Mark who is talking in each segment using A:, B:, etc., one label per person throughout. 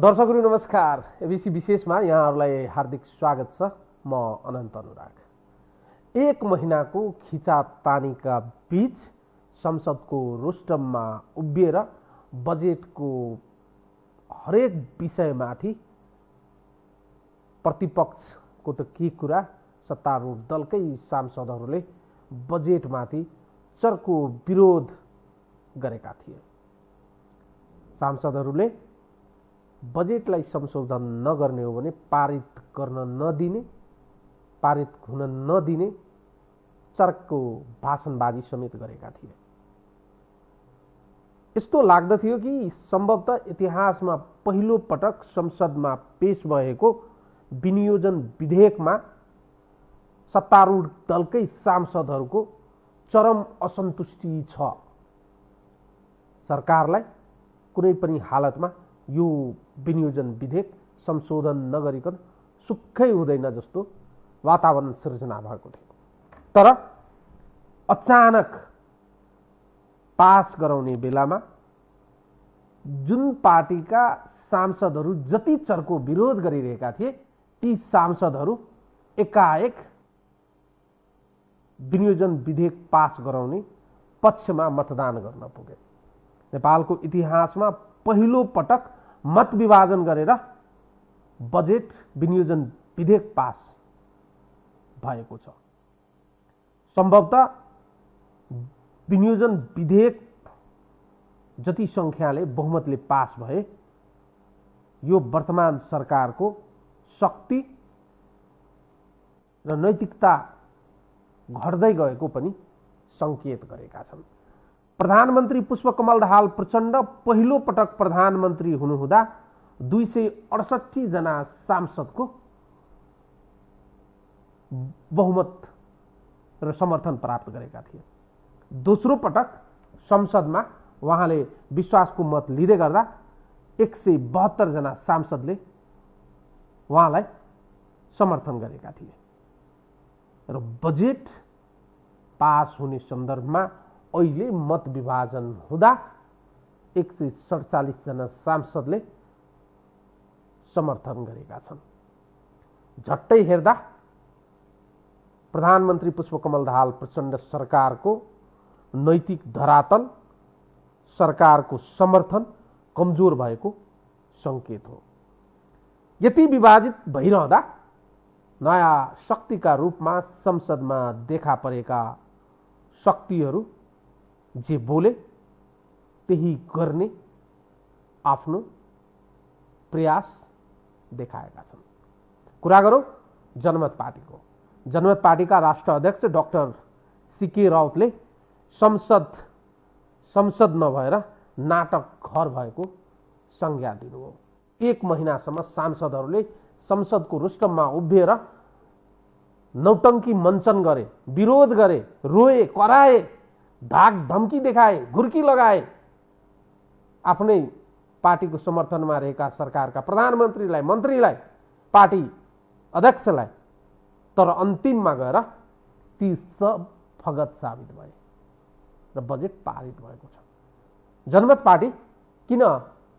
A: दर्शकहरू नमस्कार। एबिसी विशेषमा यहाँहरूलाई हार्दिक स्वागत छ। म अनन्त अनुराग। एक महिनाको खिचातानीका बीच संसदको रोस्टममा उभिएर बजेटको हरेक विषयमाथि प्रतिपक्षको त के कुरा, सत्तारूढ दलकै सांसदहरूले बजेटमाथि चर्को विरोध गरेका थिए। सांसदहरूले बजेटलाई संशोधन नगर्ने हो भने पारित हुन नदिने चर्को भाषणबाजी समेत गरेका थिए। यस्तो लाग्दथ्यो कि सम्भवतः इतिहासमा पहिलो पटक संसदमा पेश भएको विनियोजन विधेयकमा सत्तारूढ दलकै सांसदहरूको चरम असन्तुष्टि छ। सरकारलाई कुनै पनि हालतमा यो विनियोजन विधेयक संशोधन नगरिकन सुक्खै हुँदैन जस्तो वातावरण सृजना भएको थियो। तर अचानक पास गराउने बेलामा जुन पार्टीका सांसदहरू जति चर्को विरोध गरिरहेका थिए, ती सांसदहरू एकाएक विनियोजन विधेयक पास गराउने पक्षमा मतदान गर्न पुगे। नेपालको इतिहासमा पहिलो पटक मत विभाजन गरेर बजेट विनियोजन विधेयक पास भएको छ। सम्भवतः विनियोजन विधेयक जति संख्याले बहुमतले पास भए यो वर्तमान सरकारको शक्ति र नैतिकता घट्दै गएको पनि संकेत गरेका छन्। प्रधानमन्त्री पुष्पकमल दाहाल प्रचण्ड पहिलो पटक प्रधानमन्त्री हुनुहुँदा 268 जना सांसदको बहुमत र समर्थन प्राप्त गरेका थिए। दोस्रो पटक संसदमा उहाँले विश्वासको मत लिँदै गर्दा 172 जना सांसदले उहाँलाई समर्थन गरेका थिए। र बजेट पास हुने सन्दर्भमा अहिले मत विभाजन हुँदा 147 जना सांसदले समर्थन गरेका छन्। झट्टै हेर्दा प्रधानमन्त्री पुष्पकमल दाहाल प्रचण्ड सरकारको नैतिक धरातल, सरकारको समर्थन कमजोर भएको संकेत हो। यति विभाजित भइरहँदा नयाँ शक्तिका रूपमा संसदमा देखा परेका शक्तिहरू जे बोले त्यही गर्ने आफ्नो प्रयास देखाएका छन्। कुरा गरौँ जनमत पार्टीको। जनमत पार्टीका राष्ट्र अध्यक्ष डाक्टर सीके राउतले संसद नभएर नाटक घर भएको संज्ञा दिनुभयो। एक महिनासम्म सांसदहरूले संसदको रोस्टममा उभिएर नौटंकी मञ्चन गरे, विरोध गरे, रोए, कराए, धाक धम्की देखाए, घुर्की लगाए आफ्नै पार्टीको समर्थनमा रहेका सरकारका प्रधानमन्त्रीलाई, मन्त्रीलाई, पार्टी अध्यक्षलाई। तर अन्तिममा गएर ती सब फगत साबित भए र बजेट पारित भएको छ। जनमत पार्टी किन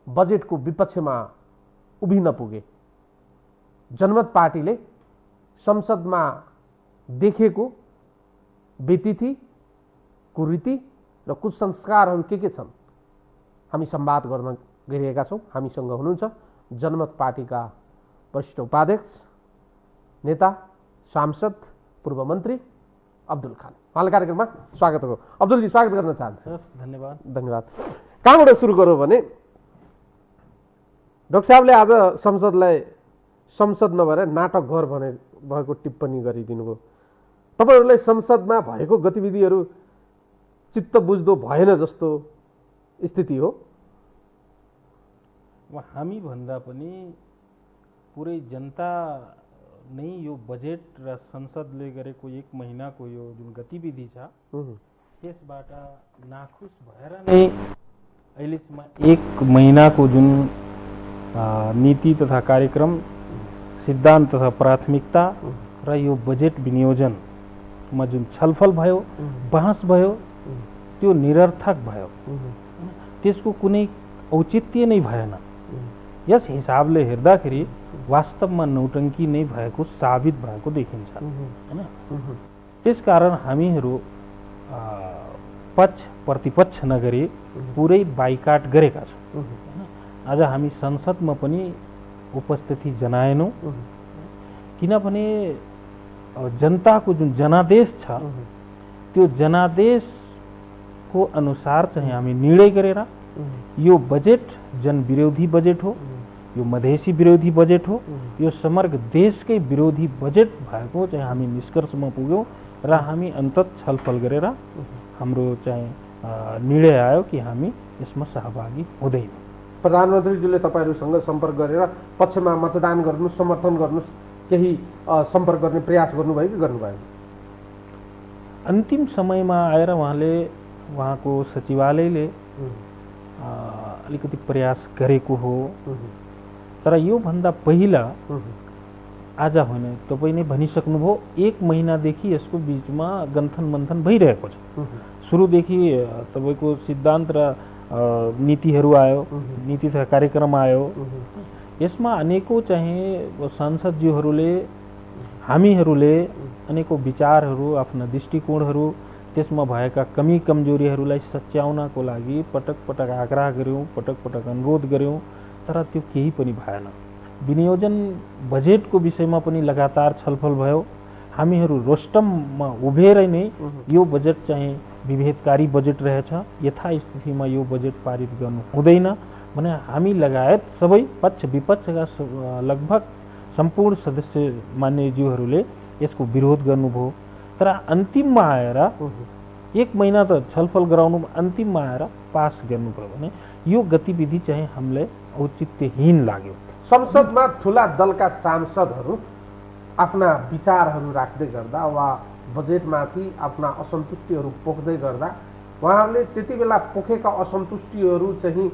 A: बजेटको विपक्षमा उभिन पुगे? जनमत पार्टीले संसदमा देखेको व्यतिथि, कुरीति र कुसंस्कारहरू के छन्? हामी संवाद गर्न गइरहेका छौँ। हामीसँग हुनुहुन्छ जनमत पार्टीका वरिष्ठ उपाध्यक्ष, नेता, सांसद, पूर्व मन्त्री अब्दुल खान। उहाँलाई कार्यक्रममा स्वागत हो। अब्दुलजी, स्वागत गर्न चाहन्छु। धन्यवाद। कहाँबाट सुरु गरौँ भने, डाक्टर साहबले आज संसद नभएर नाटक घर भएको टिप्पणी गरिदिनु भयो। तपाईँहरूलाई संसदमा भएको गतिविधिहरू चित्त बुझ्दो भएन जस्तो स्थिति हो।
B: हामी भन्दा पनि पुरै जनता नै यो बजेट र संसदले गरेको एक महिनाको यो जुन गतिविधि छ त्यसबाट नाखुस भएर नै अहिलेसम्म एक महिनाको जुन नीति तथा कार्यक्रम, सिद्धान्त तथा प्राथमिकता र यो बजेट विनियोजनमा जुन छलफल भयो, बहस भयो, त्यो निरर्थक भयो। त्यसको कुनै औचित्य नै भएन। यस हिसाबले हेर्दाखेरि वास्तवमा नौटङ्की नै भएको साबित भएको देखिन्छ हैन। त्यसकारण हामीहरू पक्ष प्रतिपक्ष नगरी पुरै बाइकाट गरेका छौँ। आज हामी संसदमा पनि उपस्थिति जनाएनौँ, किनभने जनताको जुन जनादेश छ त्यो जनादेशको अनुसार चाहिँ हामी निर्णय गरेर यो बजेट जनविरोधी बजेट हो, यो मधेसी विरोधी बजेट हो, यो समग्र देशकै विरोधी बजेट भएको चाहिँ हामी निष्कर्षमा पुग्यौँ र हामी अन्तत छलफल गरेर हाम्रो चाहिँ निर्णय आयो कि हामी यसमा सहभागी हुँदैनौँ।
A: प्रधानमन्त्रीज्यूले तपाईँहरूसँग सम्पर्क गरेर पक्षमा मतदान गर्नु, समर्थन गर्नु, केही सम्पर्क गर्ने प्रयास गर्नुभयो कि गर्नुभयो?
B: अन्तिम समयमा आएर उहाँको सचिवालयले अलिकति प्रयास गरेको हो, तर योभन्दा पहिला आज होइन, तपाईँ नै भनिसक्नुभयो, 1 महिनादेखि यसको बिचमा गन्थन मन्थन भइरहेको छ। सुरुदेखि तपाईँको सिद्धान्त र नीतिहरू आयो, नीति तथा कार्यक्रम आयो। यसमा अनेकौँ चाहिँ सांसदज्यूहरूले, हामीहरूले अनेकौँ विचारहरू, आफ्ना दृष्टिकोणहरू, त्यसमा भएका कमी कमजोरीहरूलाई सच्याउनको लागि पटक पटक आग्रह गऱ्यौँ, पटक पटक अनुरोध गऱ्यौँ, तर त्यो केही पनि भएन। विनियोजन बजेटको विषयमा पनि लगातार छलफल भयो। हामीहरू रोस्टममा उभिएर नै यो बजेट चाहिँ विभेदकारी बजेट रहेछ, यथास्थितिमा यो बजेट पारित गर्नु हुँदैन भने हामी लगायत सबै पक्ष विपक्षका लगभग सम्पूर्ण सदस्य मान्यज्यूहरूले यसको विरोध गर्नुभयो। तर अन्तिममा आएर 1 महिना त छलफल गराउनु, अन्तिममा आएर पास गर्नुभयो भने यो गतिविधि चाहिँ हामीलाई औचित्यहीन लाग्यो।
A: संसदमा ठुला दलका सांसदहरू आफ्ना विचारहरू राख्दै गर्दा वा बजेटमाथि आफ्ना असन्तुष्टिहरू पोख्दै गर्दा उहाँहरूले त्यति बेला पोखेका असन्तुष्टिहरू चाहिँ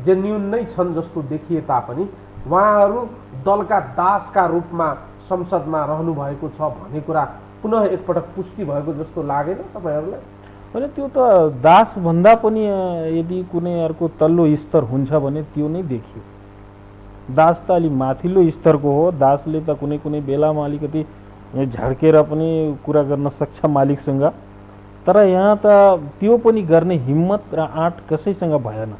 A: जेन्युन नै छन् जस्तो देखिए तापनि उहाँहरू दलका दासका रूपमा संसदमा रहनु भएको छ भन्ने कुरा पुनः एकपटक पुष्टि भएको जस्तो लागेन तपाईँहरूलाई?
B: भने त्यो त दास भन्दा पनि यदि कुनै अर्को तल्लो स्तर हुन्छ भने त्यो नै देखियो। दास त अलि माथिल्लो स्तरको हो। दासले त कुनै कुनै बेलामा अलिकति झड्केर पनि कुरा गर्न सक्छ मालिकसँग, तर यहाँ त त्यो पनि गर्ने हिम्मत र आँट कसैसँग भएन।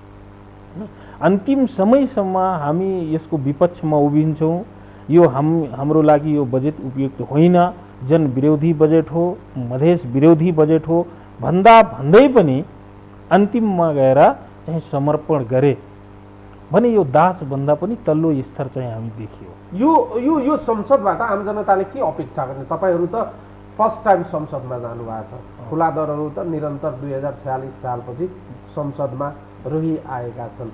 B: अन्तिम समयसम्म हामी यसको विपक्षमा उभिन्छौँ। यो हाम्रो लागि यो बजेट उपयुक्त होइन, जनविरोधी बजेट हो, मधेस विरोधी बजेट हो भन्दै पनि अन्तिममा गएर चाहिँ समर्पण गरे भने यो दास भन्दा पनि तल्लो स्तर चाहिँ हामी देखियो।
A: यो संसदबाट आम जनताले के अपेक्षा गर्ने? तपाईँहरू त फर्स्ट टाइम संसदमा जानुभएको छ। ठुला दलहरू त निरन्तर 2046 सालपछि संसदमा रहिआएका छन्।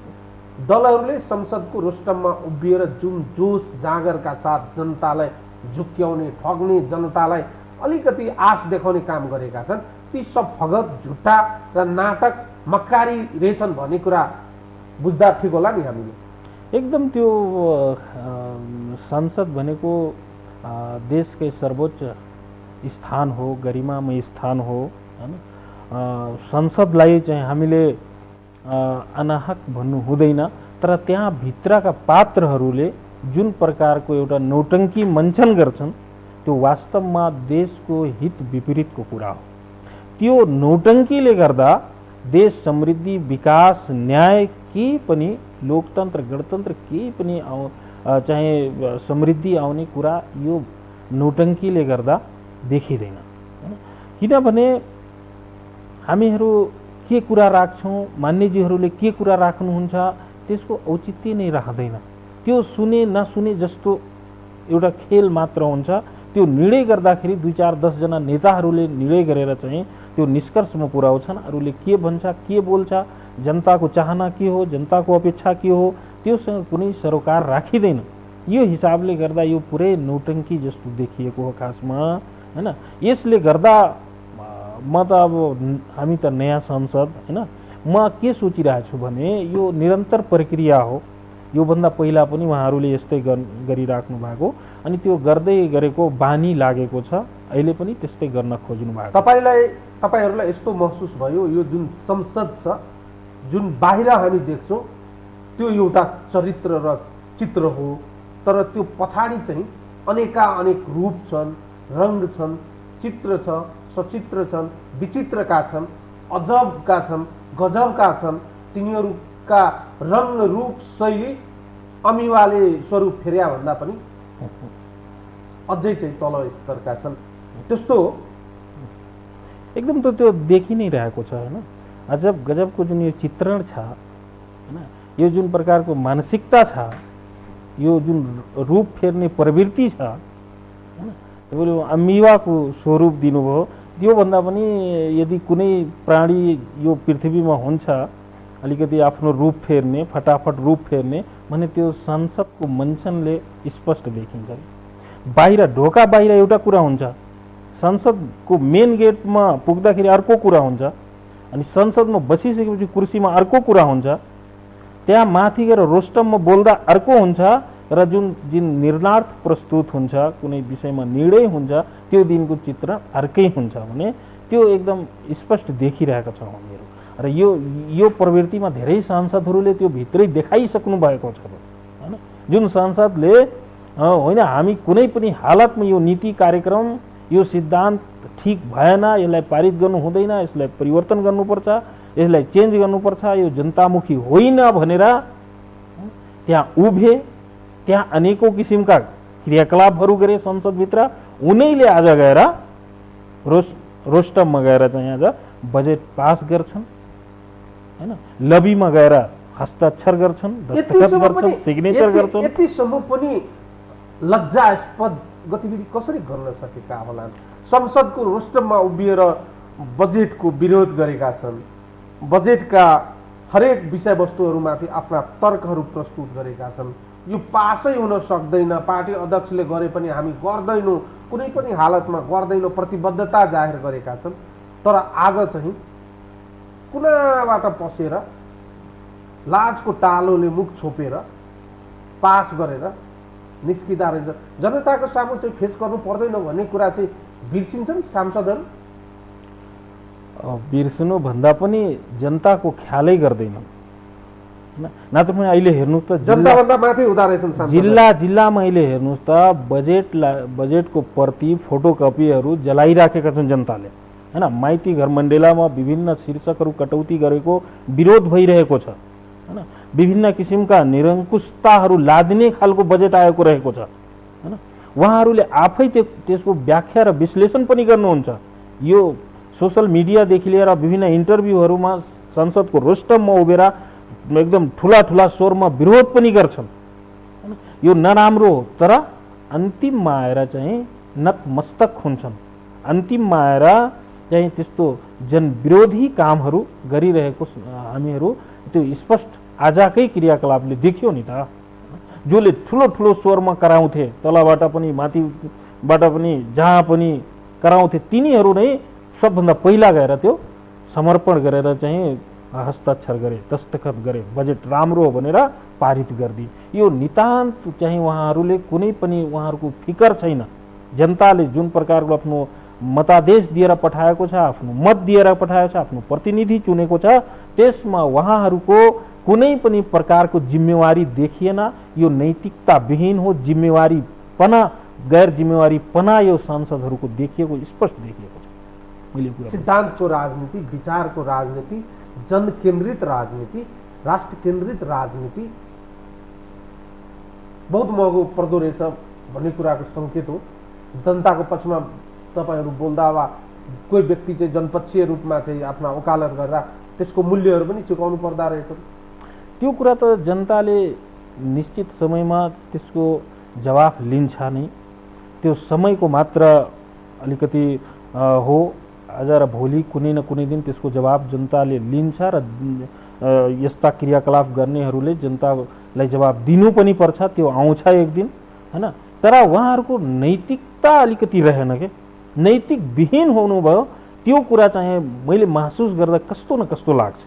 A: दलहरूले संसदको रोस्टममा उभिएर जुन जोस जागरका साथ जनतालाई झुक्क्याउने, ठग्ने, जनतालाई अलिकति आश देखाउने काम गरेका छन्, ती सब फगत, झुट्टा र नाटक, मक्कारी रहेछन् भन्ने कुरा बुझ्दा ठिक होला नि हामीले?
B: एकदम त्यो संसद भनेको देशकै सर्वोच्च स्थान हो, गरिमामय स्थान हो हैन। संसदलाई चाहिँ हामीले अनाहक भन्नु हुँदैन, तर त्यहाँ भित्रका पात्रहरूले जुन प्रकारको एउटा नौटङ्की मञ्चन गर्छन् त्यो वास्तवमा देशको हित विपरीतको कुरा हो। त्यो नौटङ्कीले गर्दा देश समृद्धि, विकास, न्याय केही पनि, लोकतन्त्र, गणतन्त्र केही पनि चाहे समृद्धि आउने कुरा यो नौटङ्कीले गर्दा देखिँदैन। किनभने हामीहरू के कुरा राख्छौँ, मान्यजीहरूले के कुरा राख्नुहुन्छ त्यसको औचित्य नै रहँदैन। त्यो सुने नसुने जस्तो एउटा खेल मात्र हुन्छ। त्यो निर्णय गर्दाखेरि 2-4-10 जना नेताहरूले निर्णय गरेर चाहिँ त्यो निष्कर्षमा पुर्याउँछन्। अरूले के भन्छ, के बोल्छ, जनताको चाहना के हो, जनताको अपेक्षा के हो, त्योसँग कुनै सरोकार राखिँदैन। यो हिसाबले गर्दा यो पुरै नौटङ्की जस्तो देखिएको हो खासमा हैन। यसले गर्दा म त अब हामी त नयाँ संसद हैन, म के सोचिरहेको छु भने यो निरन्तर प्रक्रिया हो। योभन्दा पहिला पनि उहाँहरूले यस्तै गरिराख्नु भएको, अनि त्यो गर्दै गरेको बानी लागेको छ। अहिले पनि त्यस्तै गर्न खोज्नु भएको।
A: तपाईहरूलाई यस्तो महसुस भयो यो जुन संसद छ, जुन बाहिर हामी देख्छौँ त्यो एउटा चरित्र र चित्र हो, तर त्यो पछाडि चाहिँ अनेका अनेक रूप छन्, रंग छन्, चित्र छ, सचित्र छन्, विचित्रका छन्, अजबका छन्, गजबका छन्। तिनीहरूका रंग रूप शैली अमिवाले स्वरूप फेर्या भन्दा पनि अझै चाहिँ तल स्तरका छन्। त्यस्तो
B: एकदम त त्यो देखि नै रहेको छ हैन। अजब गजबको जुन यो चित्रण छ हैन, यो जुन प्रकारको मानसिकता छ, यो जुन रूप फेर्ने प्रवृत्ति छ हैन, तपाईँले अमिवाको स्वरूप दिनुभयो। त्योभन्दा पनि यदि कुनै प्राणी यो पृथ्वीमा हुन्छ अलिकति आफ्नो रूप फेर्ने, फटाफट रूप फेर्ने भने त्यो संसदको मञ्चनले स्पष्ट देखिन्छ। बाहिर ढोका बाहिर एउटा कुरा हुन्छ, संसदको मेन गेटमा पुग्दाखेरि अर्को कुरा हुन्छ, अनि संसदमा बसिसकेपछि कुर्सीमा अर्को कुरा हुन्छ, त्यहाँ माथि गएर रोस्टममा बोल्दा अर्को हुन्छ, र जुन निर्णार्थ प्रस्तुत हुन्छ, कुनै विषयमा निर्णय हुन्छ, त्यो दिनको चित्र अर्कै हुन्छ भने त्यो एकदम स्पष्ट देखिरहेको छ हामीहरू। र यो प्रवृत्तिमा धेरै सांसदहरूले त्यो भित्रै देखाइसक्नु भएको छ हैन। जुन सांसदले होइन हामी कुनै पनि हालतमा यो नीति कार्यक्रम, यो सिद्धान्त ठीक भएन, यसलाई पारित गर्नु हुँदैन, यसलाई परिवर्तन गर्नुपर्छ, यसलाई चेन्ज गर्नुपर्छ, यो जनतामुखी होइन भनेर त्यहाँ उभे, त्यहाँ अनेकौं किसिमका क्रियाकलापहरू गरे संसदभित्र। उनैले आज गएर रोस्टममा गएर चाहिँ आज बजेट पास गर्छन् हैन, लबीमा गएर हस्ताक्षर गर्छन्, दस्तखत गर्छन्, सिग्नेचर गर्छन्।
A: यतिसम्म पनि लज्जास्पद गतिविधि कसरी गर्न सकेका होलान्? संसदको रोस्टममा उभिएर बजेटको विरोध गरेका छन्, बजेटका हरेक विषयवस्तुहरूमाथि आफ्ना तर्कहरू प्रस्तुत गरेका छन्। यो पासै हुन सक्दैन, पार्टी अध्यक्षले गरे पनि हामी गर्दैनौँ, कुनै पनि हालतमा गर्दैनौँ, प्रतिबद्धता जाहेर गरेका छन्। तर आज चाहिँ कुनाबाट पसेर लाजको टालोले मुख छोपेर पास गरेर निस्किँदा रहेछ। जनताको सामु चाहिँ फेस गर्नु पर्दैन भन्ने कुरा चाहिँ बिर्सिन्छन् सांसदहरू।
B: बिर्सनु भन्दा पनि जनताको ख्यालै गर्दैनन्। नत्र पनि अहिले हेर्नुहोस् त
A: जनताभन्दा माथि हुँदा रहेछन्
B: जिल्लामा अहिले हेर्नुहोस् त बजेटको प्रति फोटोकपीहरू जलाइराखेका छन् जनताले हैन। माइती घर मण्डेलामा विभिन्न शीर्षकहरू कटौती गरेको विरोध भइरहेको छ हैन। विभिन्न किसिमका निरङ्कुशताहरू लादिने खालको बजेट आएको रहेको छ हैन। उहाँहरूले आफै त्यसको व्याख्या र विश्लेषण पनि गर्नुहुन्छ। यो सोशल मिडियादेखि लिएर विभिन्न इन्टरभ्यूहरूमा संसदको रोस्टममा उभेर एकदम ठुला ठुला स्वरमा विरोध पनि गर्छन्। यो नराम्रो हो, तर अन्तिममा आएर चाहिँ नतमस्तक हुन्छन्। अन्तिममा आएर चाहिँ त्यस्तो जनविरोधी कामहरू गरिरहेको हामीहरू त्यो स्पष्ट आजकै क्रियाकलापले देखियो नि त। जसले ठुलो ठुलो स्वरमा कराउँथे, तलबाट पनि माथिबाट पनि जहाँ पनि कराउँथे, तिनीहरू नै सबभन्दा पहिला गएर त्यो समर्पण गरेर चाहिँ हस्ताक्षर गरे, दस्तखत गरे, बजेट राम्रो हो भनेर पारित गरिदिए। यो नितान्त चाहिँ उहाँहरूले कुनै पनि उहाँहरूको फिकर छैन। जनताले जुन प्रकारको आफ्नो मतादेश दिएर पठाएको छ, आफ्नो मत दिएर पठाएको छ, आफ्नो प्रतिनिधि चुनेको छ, त्यसमा उहाँहरूको कुनै पनि प्रकारको जिम्मेवारी देखिएन। यो नैतिकता विहीन हो, जिम्मेवारीपना, गैर जिम्मेवारीपना यो सांसदहरूको देखिएको, स्पष्ट देखिएको छ।
A: सिद्धान्तको राजनीति, विचारको राजनीति, जन केन्द्रित राजनीति, राष्ट्र केन्द्रित राजनीति बहुत महँगो पर्दो रहेछ भन्ने कुराको संकेत हो। जनताको पक्षमा तपाईहरू बोल्दा वा कोही व्यक्ति चाहिँ जनपक्षीय रूपमा चाहिँ आफ्ना वकालत गर्दा त्यसको मूल्यहरू पनि चुकाउनु पर्दा रहेछ।
B: त्यो कुरा त जनताले निश्चित समयमा त्यसको जवाफ लिन्छ नै। त्यो समयको मात्र अलिकति हो। आज र भोलि कुनै न कुनै दिन त्यसको जवाब जनताले लिन्छ र यस्ता क्रियाकलाप गर्नेहरूले जनतालाई जवाब दिनु पनि पर्छ। त्यो आउँछ एक दिन हैन। तर उहाँहरूको नैतिकता अलिकति रहेन के, नैतिक विहीन हुनुभयो। त्यो कुरा चाहिँ मैले महसुस गर्दा कस्तो न कस्तो लाग्छ।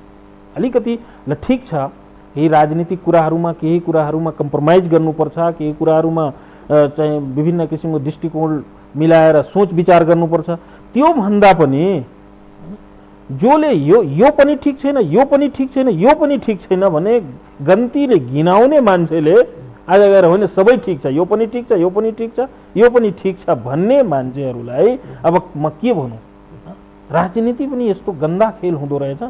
B: अलिकति ल ठिक छ, केही राजनीतिक कुराहरूमा केही कुराहरूमा कम्प्रोमाइज गर्नुपर्छ, केही कुराहरूमा चाहिँ विभिन्न किसिमको दृष्टिकोण मिलाएर सोच विचार गर्नुपर्छ। त्यो भन्दा पनि जसले यो पनि ठिक छैन, यो पनि ठिक छैन, यो पनि ठिक छैन भने गन्तीले घिनाउने मान्छेले आज गएर होइन सबै ठिक छ, यो पनि ठिक छ, यो पनि ठिक छ, यो पनि ठिक छ भन्ने मान्छेहरूलाई अब म के भनौँ, राजनीति पनि यस्तो गन्दा खेल हुँदो रहेछ।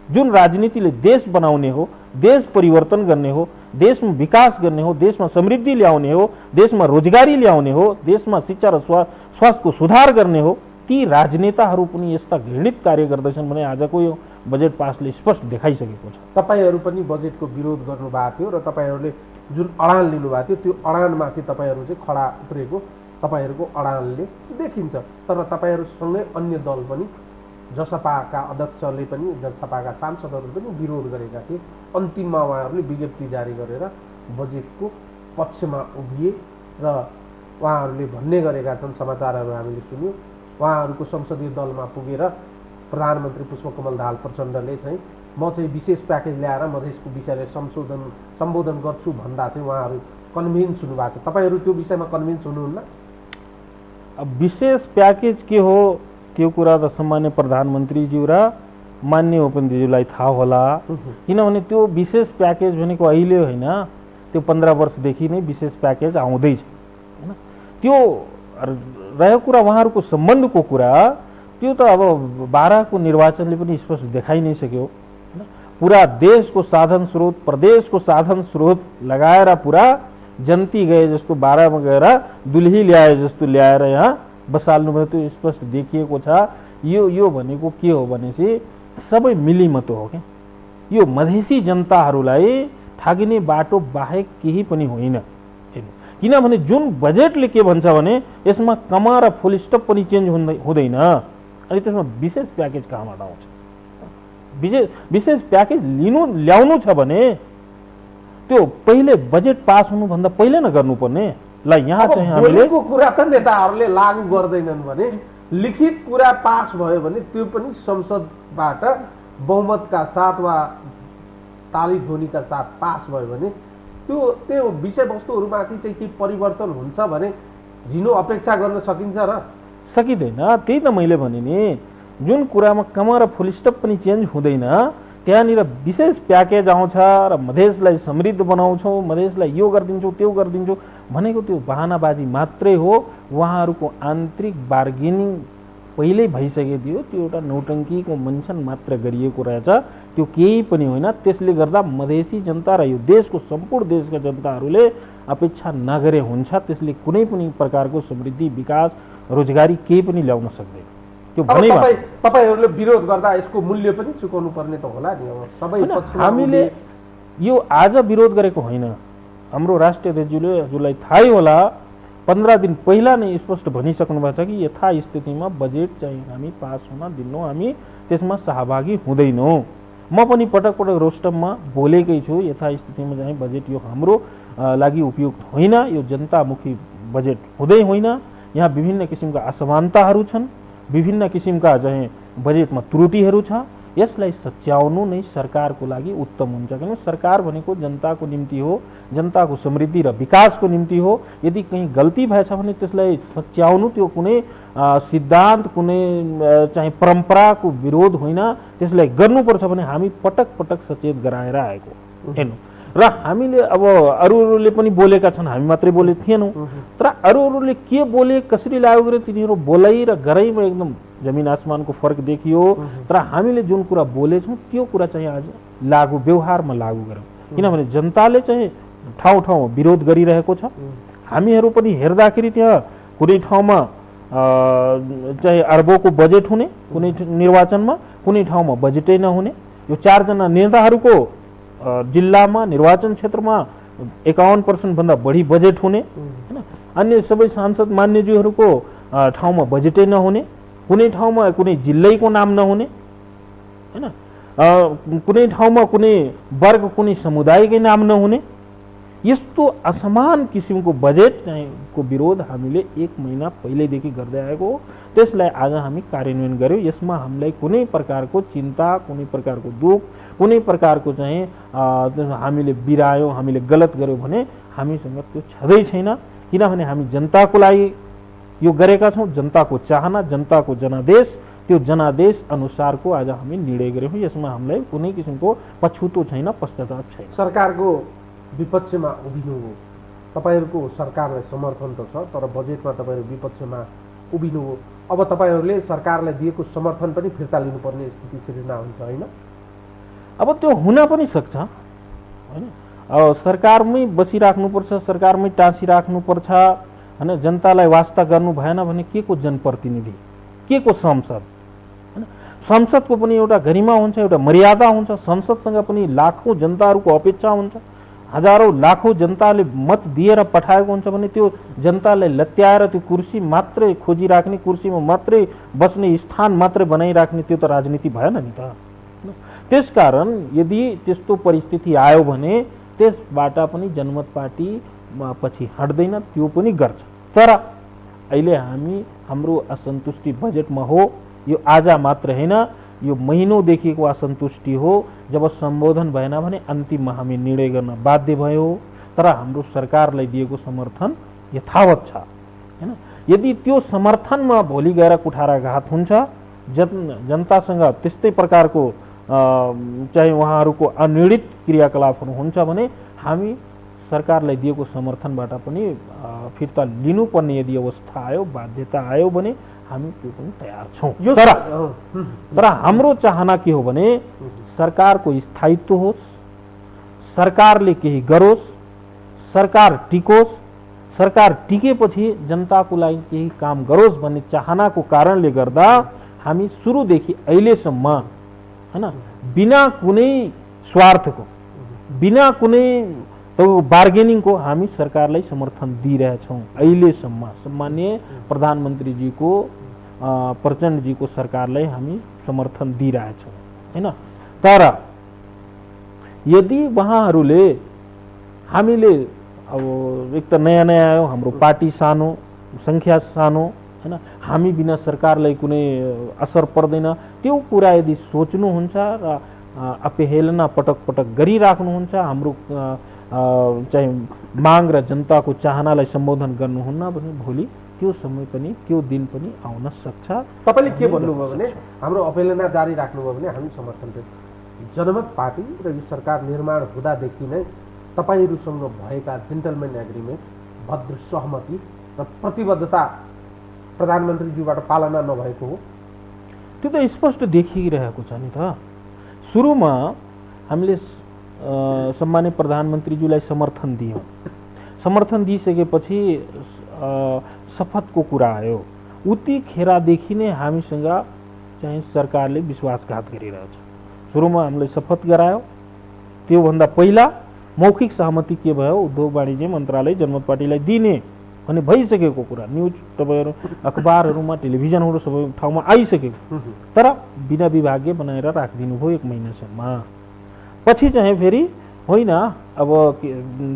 B: जुन राजनीतिले देश बनाउने हो, देश परिवर्तन गर्ने हो, देशमा विकास गर्ने हो, देशमा समृद्धि ल्याउने हो, देशमा रोजगारी ल्याउने हो, देशमा शिक्षा र स्वास्थ्यको सुधार गर्ने हो, ती राजनेताहरू पनि यस्ता घृणित कार्य गर्दैछन् भने आजको यो बजेट पासले स्पष्ट देखाइसकेको छ।
A: तपाईहरू पनि बजेटको विरोध गर्नुभएको थियो र तपाईँहरूले जुन अडान लिनुभएको थियो त्यो अडानमाथि तपाईँहरू चाहिँ खडा उत्रेको तपाईँहरूको अडानले देखिन्छ। तर तपाईँहरूसँगै अन्य दल पनि, जसपाका अध्यक्षले पनि, जसपाका सांसदहरू पनि विरोध गरेका थिए। अन्तिममा उहाँहरूले विज्ञप्ति जारी गरेर बजेटको पक्षमा उभिए र उहाँहरूले भन्ने गरेका छन्, समाचारहरू हामीले सुन्यौँ, उहाँहरूको संसदीय दलमा पुगेर प्रधानमन्त्री पुष्पकमल दाहाल प्रचण्डले चाहिँ म चाहिँ विशेष प्याकेज ल्याएर मधेसको विषयलाई सम्बोधन गर्छु भन्दा चाहिँ उहाँहरू कन्भिन्स हुनुभएको छ। तपाईँहरू त्यो विषयमा कन्भिन्स हुनुहुन्न?
B: अब विशेष प्याकेज के हो त्यो कुरा त सम्मान्य प्रधानमन्त्रीज्यू र मान्य उपमन्त्रीज्यूलाई थाहा होला। किनभने त्यो विशेष प्याकेज भनेको अहिले होइन, त्यो 15 वर्षदेखि नै विशेष प्याकेज आउँदैछ होइन। त्यो रह्यो कुरा उहाँहरूको सम्बन्धको कुरा, त्यो त अब 12 को निर्वाचनले पनि स्पष्ट देखाइ नै सक्यो होइन। पुरा देशको साधन स्रोत, प्रदेशको साधन स्रोत लगाएर पुरा जन्ती गए जस्तो 12 मा गएर दुल्ही ल्याए जस्तो ल्याएर यहाँ बसाल्नुभयो। त्यो स्पष्ट देखिएको छ। यो भनेको के हो भनेपछि सबै मिलिमतो हो क्या। यो मधेसी जनताहरूलाई ठगिने बाटो बाहेक केही पनि होइन। किनभने जुन बजेटले के भन्छ भने यसमा कमा र फुल स्टप पनि चेन्ज हुँदैन। अनि त्यसमा विशेष प्याकेज कहाँबाट आउँछ? विशेष प्याकेज ल्याउनु छ भने त्यो पहिले बजेट पास हुनुभन्दा पहिले न गर्नुपर्ने। ल यहाँ चाहिँ हामीले
A: कुरा त नेताहरूले लागू गर्दैनन् भने लिखित कुरा पास भयो भने त्यो पनि संसदबाट बहुमतका साथ वा ताली ध्वनिका साथ पास भयो भने त्यो विषयवस्तुहरूमाथि चाहिँ के परिवर्तन हुन्छ भने झिनो अपेक्षा गर्न सकिन्छ र
B: सकिँदैन। त्यही त मैले भने नि, जुन कुरामा कमा र फुल स्टप पनि चेन्ज हुँदैन त्यहाँनिर विशेष प्याकेज आउँछ र मधेसलाई समृद्ध बनाउँछौँ, मधेसलाई यो गरिदिन्छौँ त्यो गरिदिन्छौँ भनेको त्यो बहानाबाजी मात्रै हो। उहाँहरूको आन्तरिक बार्गेनिङ पहिल्यै भइसकेको थियो। त्यो एउटा नौटङ्कीको मञ्चन मात्र गरिएको रहेछ, त्यो केही पनि होइन। त्यसले गर्दा मधेसी जनता र यो देशको सम्पूर्ण देशका जनताहरूले अपेक्षा नगरे हुन्छ त्यसले कुनै पनि प्रकारको समृद्धि, विकास, रोजगारी केही पनि ल्याउन सक्दैन। त्यो
A: तपाईहरूले विरोध गर्दा यसको मूल्य पनि चुकाउनु पर्ने त होला नि। अब सबै
B: हामीले यो आज विरोध गरेको होइन। हाम्रो राष्ट्रिय अध्यक्षले हजुरलाई थाहै होला 15 दिन पहिला नै स्पष्ट भनिसक्नु भएको छ कि यथास्थितिमा बजेट चाहिँ हामी पास हुन दिन्नौँ, हामी त्यसमा सहभागी हुँदैनौँ। म पनि पटक पटक रोस्टममा बोलेकै छु, यथास्थितिमा चाहिँ बजेट यो हाम्रो लागि उपयुक्त होइन, यो जनतामुखी बजेट हुँदै होइन। यहाँ विभिन्न किसिमका असमानताहरू छन्, विभिन्न किसिमका चाहिँ बजेटमा त्रुटिहरू छ। यसलाई सच्याउनु नै सरकारको लागि उत्तम हुन्छ। किनभने सरकार भनेको जनताको निम्ति हो, जनताको समृद्धि र विकासको निम्ति हो। यदि कहीँ गल्ती भएछ भने त्यसलाई सच्याउनु त्यो कुनै सिद्धान्त, कुनै चाहिँ परम्पराको विरोध होइन। त्यसलाई गर्नुपर्छ भने हामी पटक पटक सचेत गराएर आएको हेर्नु। र हामीले अब अरूले पनि बोलेका छन्, हामी मात्रै बोले थिएनौँ। तर अरूले के बोले, कसरी लागू गरे, तिनीहरू बोलाइ र गराइमा एकदम जमिन आसमानको फरक देखियो। तर हामीले जुन कुरा बोलेछौँ त्यो कुरा चाहिँ आज लागू, व्यवहारमा लागू गरौँ। किनभने जनताले चाहिँ ठाउँ ठाउँमा विरोध गरिरहेको छ। हामीहरू पनि हेर्दाखेरि त्यहाँ कुनै ठाउँमा चाहिँ अरबौँको बजेट हुने कुनै निर्वाचनमा, कुनै ठाउँमा बजेटै नहुने। यो 4 जना नेताहरूको जिल्लामा, निर्वाचन क्षेत्रमा 51% भन्दा बढी बजेट हुने हैन। अन्य सबै सांसद मान्यज्यूहरूको ठाउँमा बजेटै नहुने, कुनै ठाउँमा कुनै जिल्लैको नाम नहुने हैन, कुनै ठाउँमा कुनै वर्ग, कुनै समुदायकै नाम नहुने। यस्तो असमान किसिमको बजेट चाहिँ को विरोध हामीले 1 महिना पहिल्यैदेखि गर्दै आएको हो। त्यसलाई आज हामी कार्यान्वयन गर्यौँ। यसमा हामीलाई कुनै प्रकारको चिन्ता, कुनै प्रकारको दुःख, कुनै प्रकारको चाहिँ हामीले बिरायौँ, हामीले गलत गर्यौँ भने हामीसँग त्यो छँदै छैन। किनभने हामी जनताको लागि यो गरेका छौँ। जनताको चाहना, जनताको जनादेश, त्यो जनादेश अनुसारको आज हामी निर्णय गरेको। यसमा हामीलाई कुनै किसिमको पछुतो छैन, पश्चाताप छैन।
A: सरकारको विपक्षमा उभिनु हो, तपाईँहरूको सरकारलाई समर्थन त छ, तर बजेटमा तपाईँहरू विपक्षमा उभिनु हो। अब तपाईँहरूले सरकारलाई दिएको समर्थन पनि फिर्ता लिनुपर्ने स्थिति सिर्जना हुन्छ होइन?
B: अब त्यो हुन पनि सक्छ होइन। अब सरकारमै बसिराख्नुपर्छ, सरकारमै टाँसिराख्नुपर्छ होइन। जनतालाई वास्ता गर्नु भएन भने के को जनप्रतिनिधि, के को संसद होइन? संसदको पनि एउटा गरिमा हुन्छ, एउटा मर्यादा हुन्छ। संसदसँग पनि लाखौँ जनताहरूको अपेक्षा हुन्छ। हजारौँ लाखौँ जनताले मत दिएर पठाएको हुन्छ भने त्यो जनतालाई लत्याएर त्यो कुर्सी मात्रै खोजिराख्ने, कुर्सीमा मात्रै बस्ने स्थान मात्रै बनाइराख्ने त्यो त राजनीति भएन नि त। त्यसकारण यदि त्यस्तो परिस्थिति आयो भने त्यसबाट पनि जनमत पार्टी पछि हट्दैन, त्यो पनि गर्छ। तर अहिले हाम्रो असन्तुष्टि बजेटमा हो। यो आज मात्र होइन, यो महिनौदेखिको असन्तुष्टि हो। जब सम्बोधन भएन भने अन्तिममा हामी निर्णय गर्न बाध्य भयो। तर हाम्रो सरकारलाई दिएको समर्थन यथावत छ होइन। यदि त्यो समर्थनमा भोलि गएर कुठाराघात हुन्छ, जनतासँग त्यस्तै प्रकारको चाहे उहाँहरूको अनिर्णित क्रियाकलापहरू हुन्छ भने हामी सरकारलाई दिएको समर्थनबाट पनि फिर्ता लिनुपर्ने यदि अवस्था आयो, बाध्यता आयो भने हामी त्यो पनि तयार छौँ। तर हाम्रो चाहना के हो भने सरकारको स्थायित्व होस्, सरकारले केही गरोस्, सरकार टिकोस्, सरकार टिकेपछि जनताको लागि केही काम गरोस् भन्ने चाहनाको कारणले गर्दा हामी सुरुदेखि अहिलेसम्म हैन बिना कुनै स्वार्थको, बिना कुनै बार्गेनिङको हामी सरकारलाई समर्थन दिइरहेछौँ अहिलेसम्म। सम्माननीय प्रधानमन्त्रीजीको प्रचण्डजीको सरकारलाई हामी समर्थन दिइरहेछौँ हैन। तर यदि उहाँहरूले हामीले अब एक त नयाँ नयाँ आयो, हाम्रो पार्टी सानो, संख्या सानो हैन, हामी बिना सरकारलाई कुनै असर पर्दैन, त्यो कुरा यदि सोच्नुहुन्छ र अपहेलना पटक पटक गरिराख्नुहुन्छ, हाम्रो चाहिँ माग र जनताको चाहनालाई सम्बोधन गर्नुहुन्न भने भोलि त्यो समय पनि, त्यो दिन पनि आउन सक्छ।
A: तपाईले के भन्नुभयो भने हाम्रो अपहेलना जारी राख्नुभयो भने हामी समर्थन दिन्छौँ। जनमत पार्टी र यो सरकार निर्माण हुँदादेखि नै तपाईहरुसँग भएका जेन्टलमेन एग्रिमेन्ट, भद्र सहमति र प्रतिबद्धता प्रधानमन्त्रीज्यूबाट पालना नभएको हो।
B: त्यो त स्पष्ट देखिरहेको छ नि त। सुरुमा हामीले सम्माननीय प्रधानमन्त्रीज्यूलाई समर्थन दियौँ। समर्थन दिइसकेपछि शपथको कुरा आयो, उतिखेरदेखि नै हामीसँग चाहिँ सरकारले विश्वासघात गरिरहेछ। सुरुमा हामीलाई शपथ गरायो, त्योभन्दा पहिला मौखिक सहमति के भयो, उद्योग वाणिज्य मन्त्रालय जनमत पार्टीलाई दिने भने भइसकेको कुरा, न्युज तपाईहरु अखबारहरुमा, टेलिभिजनहरु सबै ठाउँमा आइसकेको, तर बिना विभागीय बनाएर राखिदिनु भयो 1 महिनासम्म। पछि चाहिँ फेरि होइन अब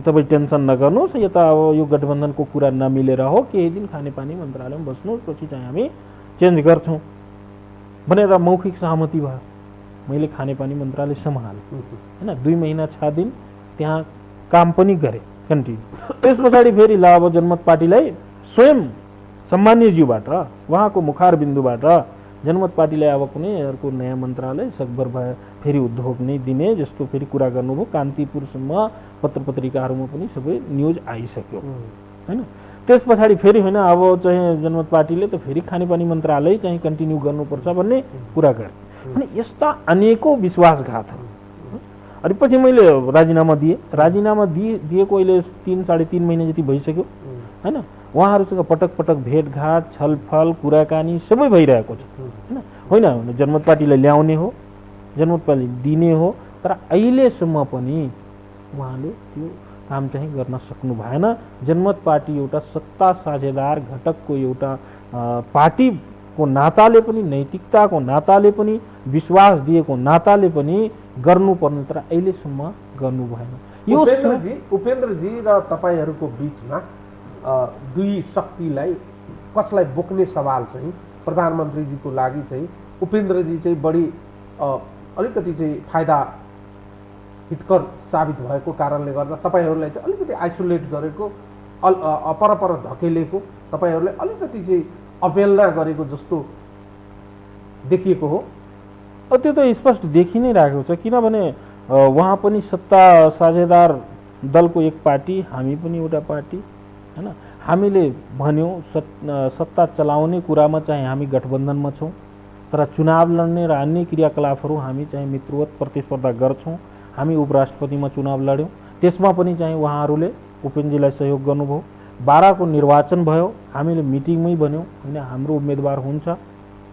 B: तपाई टेन्सन नगर्नुहोस्, यता अब यो गठबन्धनको कुरा नमिलेर हो, केही दिन खानेपानी मन्त्रालयमा बस्नुहोस्, पछि चाहिँ हामी चेन्ज गर्छौँ भनेर मौखिक सहमति भयो। मैले खानेपानी मन्त्रालय सम्हालेँ हैन, 2 महिना 6 दिन त्यहाँ काम पनि गरेँ कन्टिन्यू। त्यस पछाडि फेरि ल अब जनमत पार्टीलाई स्वयं सम्मान्यज्यूबाट, उहाँको मुखारबिन्दुबाट जनमत पार्टीलाई अब कुनै अर्को नयाँ मन्त्रालय सकभर भए फेरि उद्योग नै दिने जस्तो फेरि कुरा गर्नुभयो। कान्तिपुरसम्म पत्र पत्रिकाहरूमा पनि सबै न्युज आइसक्यो हैन। त्यस पछाडि फेरि होइन अब चाहिँ जनमत पार्टीले त फेरि खानेपानी मन्त्रालय चाहिँ कन्टिन्यू गर्नुपर्छ भन्ने कुरा गरे। अनि यस्ता अनेकौं विश्वासघातहरू। अनि पछि मैले राजीनामा दिएँ। राजीनामा दिएको अहिले 3-3.5 महिना जति भइसक्यो हैन। उहाँहरूसँग पटक पटक भेटघाट, छलफल, कुराकानी सबै भइरहेको छ हैन। होइन जनमत पार्टीलाई ल्याउने हो, जनमत पार्टी दिने हो, तर अहिलेसम्म पनि उहाँले त्यो काम चाहिँ गर्न सक्नु भएन। जनमत पार्टी एउटा सत्ता साझेदार घटकको एउटा पार्टीको नाताले पनि, नैतिकताको नाताले पनि, विश्वास दिएको नाताले पनि गर्नुपर्ने, तर अहिलेसम्म गर्नु भएन। यो
A: उपेन्द्रजी र तपाईहरुको बीचमा दुई शक्तिलाई कसलाई बोक्ने सवाल चाहिँ प्रधानमन्त्रीजीको लागि चाहिँ उपेन्द्रजी चाहिँ बढी अलिकति चाहिँ फाइदा हितकर साबित भएको कारणले गर्दा तपाईहरुलाई चाहिँ अलिकति आइसोलेट गरेको, परपर धकेलेको, तपाईहरुलाई अलिकति चाहिँ अवहेलना गरेको जस्तो देखिएको हो।
B: त्यो त स्पष्ट देखि नै रहेको छ, किनभने उहाँ पनि सत्ता साझेदार दलको एक पार्टी, हामी पनि एउटा पार्टी हैन। हामीले भन्यौं सत्ता चलाउने कुरामा चाहिँ हामी गठबन्धनमा छौं, तर चुनाव लड्ने र अन्य क्रियाकलापहरू हामी चाहिँ मित्रवत प्रतिस्पर्धा गर्छौं। हामी उपराष्ट्रपतिमा चुनाव लड्यौं, त्यसमा पनि चाहिँ उहाँहरूले उपेन्द्रजीलाई सहयोग गर्नुभयो। 12 को निर्वाचन भयो, हामीले मिटिङमै भन्यौं हैन हाम्रो उम्मेदवार हुन्छ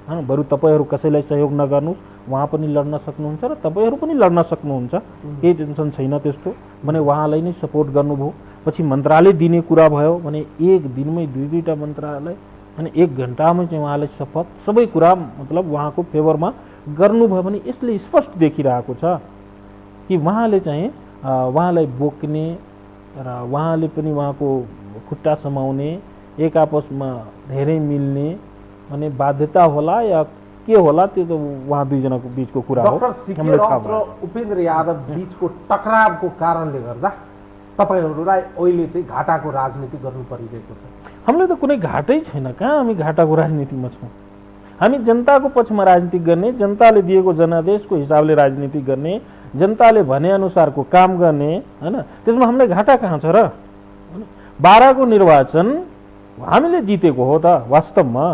B: हैन, बरु तपाईहरु कसैलाई सहयोग नगर्नुस्, उहाँ पनि लड्न सक्नुहुन्छ र तपाईहरु पनि लड्न सक्नुहुन्छ, केही टेन्सन छैन त्यस्तो भने उहाँलाई नै सपोर्ट गर्नुभयो। पछि मन्त्रालय दिने कुरा भयो भने एक दिनमै दुईटा मन्त्रालय अनि 1 घण्टामै चाहिँ उहाँलाई शपथ सबै कुरा मतलब उहाँको फेभरमा गर्नुभयो भने यसले स्पष्ट देखिरहेको छ कि उहाँले चाहिँ उहाँलाई बोक्ने र उहाँले पनि उहाँको खुट्टा समाउने, एक आपसमा धेरै मिल्ने भने बाध्यता होला या के होला त्यो त उहाँ दुईजनाको बीचको कुरा हो।
A: डाक्टर सिके र उपेन्द्र यादव बीचको टकरावको कारणले गर्दा तपाईहरुलाई अहिले चाहिँ घाटाको राजनीति गर्नु परिरहेको छ।
B: हामीले त कुनै घाटै छैन, कहाँ हामी घाटाको राजनीतिमा छौं। हामी जनताको पक्षमा राजनीति गर्ने, जनताले दिएको जनादेशको हिसाबले राजनीति गर्ने, जनताले भने अनुसारको काम गर्ने हैन। त्यसमा हामीले घाटा कहाँ छ र? 12 को निर्वाचन हामीले जितेको हो त वास्तवमा,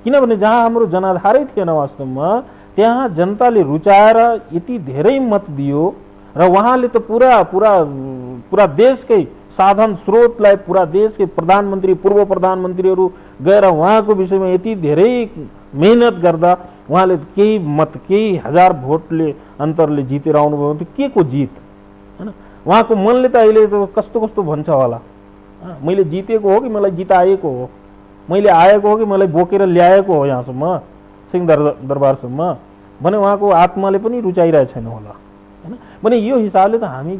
B: किनभने जहाँ हाम्रो जनाधारै थिएन वास्तवमा त्यहाँ जनताले रुचाएर यति धेरै मत दियो र उहाँले त पुरा देशकै साधन स्रोतलाई पुरा देशकै प्रधानमन्त्री पूर्व प्रधानमन्त्रीहरू गएर उहाँको विषयमा यति धेरै मेहनत गर्दा उहाँले केही मत केही हजार भोटले अन्तरले जितेर आउनुभयो भने के को जित हैन। उहाँको मनले त अहिले कस्तो कस्तो भन्छ होला, मैले जितेको हो कि मलाई जिताएको हो, मैले आएको हो कि मलाई बोकेर ल्याएको हो यहाँसम्म सिंहदरबारसम्म भने उहाँको आत्माले पनि रुचाइरहेको छैन होला हैन। भने यो हिसाबले त हामी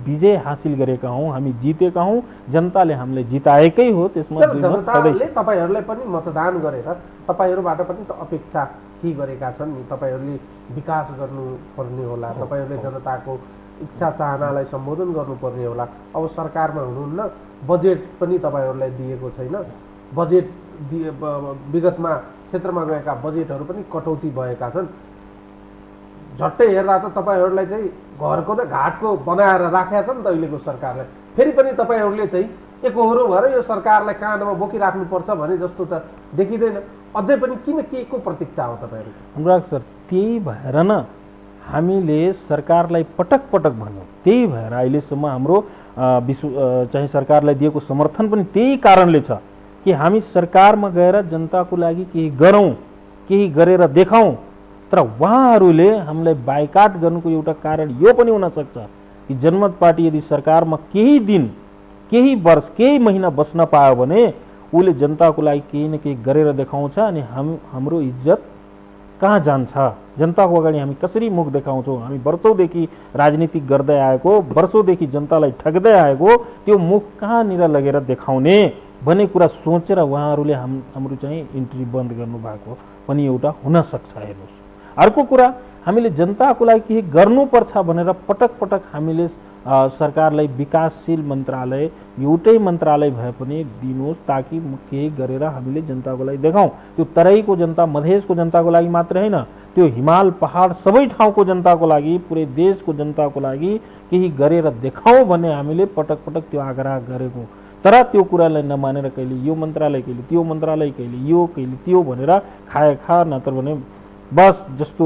B: विजय हासिल गरेका हौं, हामी जितेका हौं, जनताले हामीले जिताएकै हो। त्यसमा
A: जनताले तपाईहरुलाई पनि मतदान गरेर तपाईहरुबाट पनि त अपेक्षा के गरेका छन् नि, तपाईहरुले विकास गर्नु पर्ने होला, तपाईहरुले जनताको इच्छा चाहनालाई सम्बोधन गर्नुपर्ने होला। अब सरकारमा हुनुहुन्न, बजेट पनि तपाईहरुलाई दिएको छैन, बजेट विगतमा क्षेत्रमा गएका बजेटहरू पनि कटौती भएका छन्। झट्टै हेर्दा त तपाईहरुलाई चाहिँ घरको न घाटको बनाएर राखेका छन् त अहिलेको सरकारले। फेरि पनि तपाईहरुले चाहिँ एकहोरो भएर यो सरकारलाई काँधमा बोकिराख्नुपर्छ भने जस्तो त देखिँदैन। अझै पनि किन के को प्रतीक्षा हो तपाईहरुको?
B: अनुराग सर, त्यही भएर न हामीले सरकारलाई पटक पटक भन्यौं, त्यही भएर अहिलेसम्म हाम्रो चाहिँ सरकारलाई दिएको समर्थन पनि त्यही कारणले छ कि हामी सरकारमा गएर जनताको लागि केही गरौं, केही गरेर देखाउँ। तर उहाँहरूले हामीलाई बाइकाट गर्नुको एउटा कारण यो पनि हुन सक्छ कि जनमत पार्टी यदि सरकारमा केही दिन, केही वर्ष, केही महिना बस्न पायो भने उले जनताको लागि केही न केही गरेर देखाउँछ अनि हाम्रो इज्जत कहाँ जान्छ, जनताको अगाडि हामी कसरी मुख देखाउँछौँ। हामी वर्षौंदेखि राजनीति गर्दै आएको, वर्षौंदेखि जनतालाई ठग्दै आएको, त्यो मुख कहाँनिर लगेर देखाउने भन्ने कुरा सोचेर उहाँहरूले हाम्रो चाहिँ इन्ट्री बन्द गर्नु भएको पनि एउटा हुन सक्छ। हेर्नुहोस्, अर्को कुरा हामीले जनताको लागि केही गर्नुपर्छ भनेर पटक पटक हामीले सरकारलाई विकासशील मन्त्रालय एउटै मन्त्रालय भए पनि दिनुहोस् ताकि केही गरेर हामीले जनताको लागि देखाउँ। त्यो तराईको जनता, मधेसको जनताको लागि मात्र हैन, त्यो हिमाल पहाड सबै ठाउँको जनताको लागि, पुरै देशको जनताको लागि केही गरेर देखाउँ भन्ने हामीले पटक पटक त्यो आग्रह गरेको। तर त्यो कुरालाई नमानेर कहिले यो मन्त्रालय, कहिले त्यो मन्त्रालय, कहिले यो कहिले त्यो भनेर खा नत्र भने बस जस्तो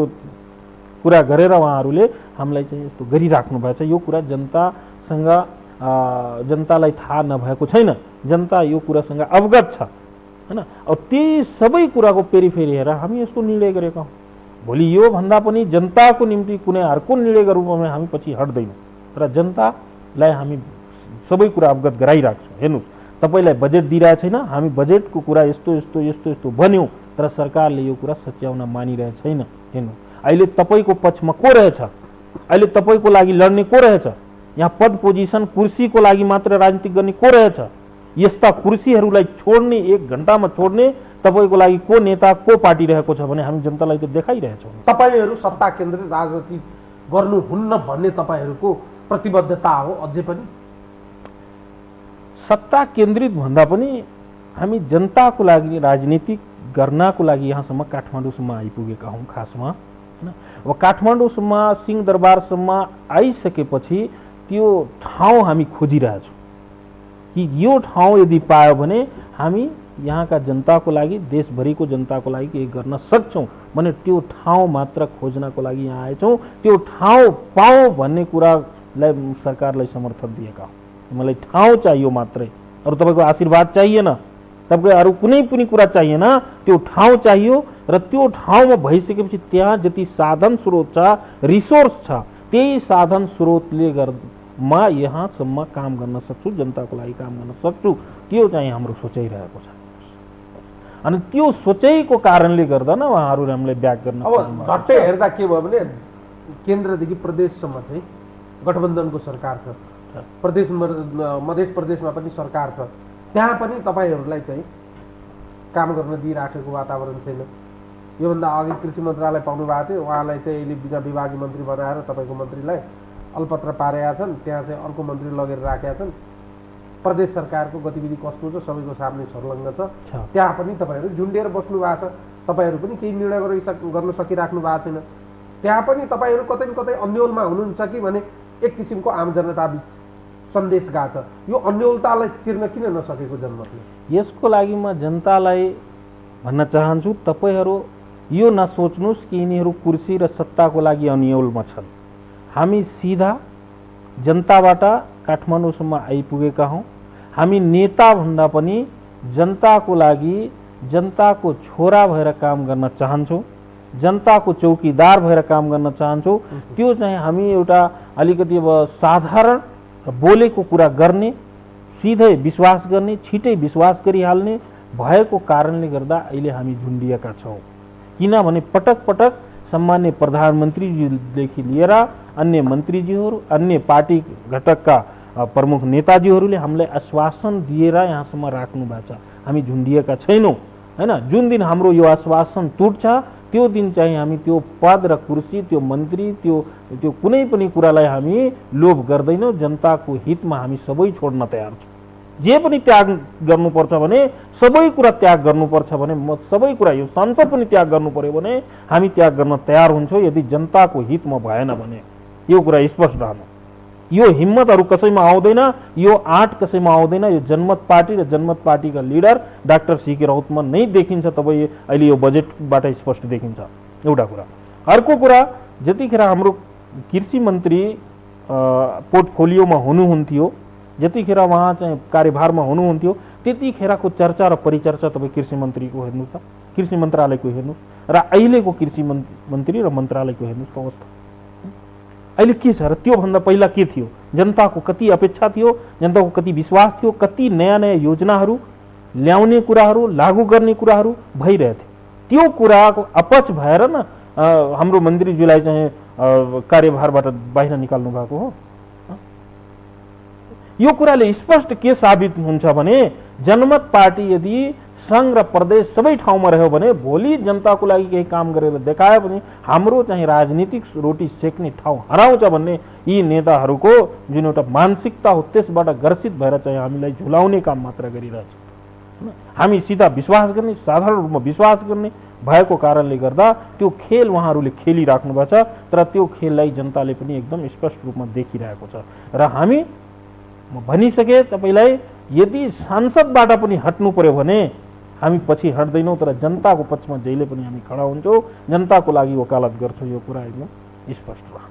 B: कुरा गरेर उहाँहरूले हामीलाई चाहिँ यस्तो गरिराख्नु भएको छ। यो कुरा जनतासँग जनतालाई थाहा नभएको छैन, जनता यो कुरासँग अवगत छ हैन। अब त्यही सबै कुराको पेरिफेरी हेरेर हामी यस्तो निर्णय गरेका हौं। भोलि यो भन्दा पनि जनताको निम्ति कुनै अर्को निर्णय गरौँ भने हामी पछि हट्दैनौँ, तर जनतालाई हामी सबै कुरा अवगत गराइराख्छौँ। हेर्नुहोस्, तपाईलाई बजेट दिइरहेको छैन, हामी बजेटको कुरा यस्तो यस्तो यस्तो यस्तो भन्यौं, तर सरकारले यो कुरा सच्याउन मानिरहेको छैन। हेर्नु, अहिले तपाईको पक्षमा को रहेछ, अहिले तपाईको लागि लड्ने को रहेछ, यहाँ पद पोजिसन कुर्सीको लागि मात्र राजनीति गर्ने को रहेछ, यस्ता कुर्सीहरूलाई छोड्ने, 1 घण्टामा छोड्ने तपाईको लागि को नेता को पार्टी रहेको छ भने हामी जनतालाई त देखाइरहेछौँ।
A: तपाईहरु सत्ता केन्द्रित राजनीति गर्नुहुन्न भन्ने तपाईहरुको प्रतिबद्धता हो अझै पनि?
B: सत्ता केन्द्रित भन्दा पनि हामी जनताको लागि राजनीति गर्नको लागि यहाँसम्म काठमाडौँसम्म आइपुगेका हौं। खासमा हैन, अब काठमाडौँसम्म सिंहदरबारसम्म आइसकेपछि त्यो ठाउँ हामी खोजिरहेछौँ कि यो ठाउँ यदि पायो भने हामी यहाँका जनताको लागि, देशभरिको जनताको लागि केही गर्न सक्छौँ भने त्यो ठाउँ मात्र खोज्नको लागि यहाँ आएछौँ। त्यो ठाउँ पाऊँ भन्ने कुरालाई सरकारलाई समर्थन दिएका हौँ। मलाई ठाउँ चाहियो मात्रै, अरू तपाईँको आशीर्वाद चाहिएन, तपाईँको अरू कुनै पनि कुरा चाहिएन, त्यो ठाउँ चाहियो। र त्यो ठाउँमा भइसकेपछि त्यहाँ जति साधन स्रोत छ, रिसोर्स छ, त्यही साधन स्रोतले गर्दा यहाँसम्म काम गर्न सक्छु, जनताको लागि काम गर्न सक्छु, त्यो चाहिँ हाम्रो सोचाइरहेको छ। अनि त्यो सोचाइको कारणले गर्दा न उहाँहरूले हामीलाई ब्याक गर्न
A: अब झट्टै हेर्दा के भयो भने केन्द्रदेखि प्रदेशसम्म चाहिँ गठबन्धनको सरकार छ, प्रदेश मध्य प्रदेशमा पनि सरकार छ, त्यहाँ पनि तपाईँहरूलाई चाहिँ काम गर्न दिइराखेको वातावरण छैन। योभन्दा अघि कृषि मन्त्रालय पाउनु भएको थियो, उहाँलाई चाहिँ अहिले बिना विभागीय मन्त्री बनाएर तपाईँको मन्त्रीलाई अलपत्र पारेका छन्, त्यहाँ चाहिँ अर्को मन्त्री लगेर राखेका छन्। प्रदेश सरकारको गतिविधि कस्तो छ सबैको सामने छर्लङ्ग छ, त्यहाँ पनि तपाईँहरू झुन्डिएर बस्नु भएको छ, तपाईँहरू पनि केही निर्णय गर्न सकिराख्नु भएको छैन। त्यहाँ पनि तपाईँहरू कतै न कतै अन्यलमा हुनुहुन्छ कि भने एक किसिमको आम जनता बिच सन्देश गएको छ। यो अन्यलतालाई चिर्न किन नसकेको जनमतले?
B: यसको लागि म जनतालाई भन्न चाहन्छु, तपाईँहरू यो नसोच्नुहोस् कि यिनीहरू कुर्सी र सत्ताको लागि अन्यलमा छन्। हामी सिधा जनताबाट काठमाडौँसम्म आइपुगेका हौँ। हामी नेता भन्दा पनि जनताको लागि, जनताको छोरा भएर काम गर्न चाहन्छौँ, जनताको चौकीदार भएर काम गर्न चाहन्छौँ। त्यो चाहिँ हामी एउटा अलिकति अब साधारण बोलेको कुरा गर्ने, सिधै विश्वास गर्ने, छिटै विश्वास गरिहाल्ने भएको कारणले गर्दा अहिले हामी झुन्डिएका छौँ। किनभने पटक पटक सम्मान्य प्रधानमन्त्रीजीदेखि लिएर अन्य मन्त्रीजीहरू, अन्य पार्टी घटकका प्रमुख नेताजीहरूले हामीलाई आश्वासन दिएर यहाँसम्म राख्नु भएको छ। हामी झुन्डिएका छैनौँ हैन। जुन दिन हाम्रो यो आश्वासन टुट्छ त्यो दिन चाहिँ हामी त्यो पद र कुर्सी, त्यो मन्त्री, त्यो कुनै पनि कुरालाई हामी लोभ गर्दैनौँ। जनताको हितमा हामी सबै छोड्न तयार छौँ। जे पनि त्याग गर्नुपर्छ भने, सबै कुरा त्याग गर्नुपर्छ भने, म सबै कुरा, यो संसद पनि त्याग गर्नु पर्यो भने हामी त्याग गर्न तयार हुन्छौँ यदि जनताको हितमा भएन भने। यो कुरा स्पष्ट रहनु। यो हिम्मतहरू कसैमा आउँदैन, यो आँट कसैमा आउँदैन। यो जनमत पार्टी र जनमत पार्टीका लिडर डाक्टर सीके राउतमा नै देखिन्छ। तपाईँ अहिले यो बजेटबाट स्पष्ट देखिन्छ। एउटा कुरा। अर्को कुरा, जतिखेर हाम्रो कृषि मन्त्री पोर्टफोलियोमा हुनुहुन्थ्यो, जतिखेर उहाँ चाहिँ कार्यभारमा हुनुहुन्थ्यो, त्यतिखेरको चर्चा र परिचर्चा तपाईँ कृषि मन्त्रीको हेर्नुहोस् त, कृषि मन्त्रालयको हेर्नुहोस् र अहिलेको कृषि मन्त्री र मन्त्रालयको हेर्नुहोस् अवस्था। अहिले के छ र त्योभन्दा पहिला के थियो? जनताको कति अपेक्षा थियो, जनताको कति विश्वास थियो, कति नयाँ नयाँ योजनाहरू ल्याउने कुराहरू, लागू गर्ने कुराहरू भइरहेथे। त्यो कुराको अपच भएर न हाम्रो मन्त्रीज्यूलाई चाहिँ कार्यभारबाट बाहिर निकाल्नु भएको हो। यो कुराले स्पष्ट के साबित हुन्छ भने जनमत पार्टी यदि संघ र प्रदेश सबै ठाउँमा रह्यो भने भोलि जनताको लागि केही काम गरेर देखायो भने हाम्रो चाहिँ राजनीतिक रोटी सेक्ने ठाउँ हराउँछ भन्ने यी नेताहरूको जुन एउटा मानसिकता हो त्यसबाट ग्रसित भएर चाहिँ हामीलाई झुलाउने काम मात्र गरिरहेछ। हामी सिधा विश्वास गर्ने, साधारण रूपमा विश्वास गर्ने भएको कारणले गर्दा त्यो खेल उहाँहरूले खेलिराख्नु भएको छ। तर त्यो खेललाई जनताले पनि एकदम स्पष्ट रूपमा देखिरहेको छ। र हामी म भनिसके तपाईलाई, यदि सांसदबाट पनि हट्नु पर्यो भने हामी पछि हट्दैनौँ, तर जनताको पक्षमा जहिले पनि हामी खडा हुन्छौँ, जनताको लागि वकालत गर्छौँ। यो कुरा एकदम स्पष्ट रह्यो।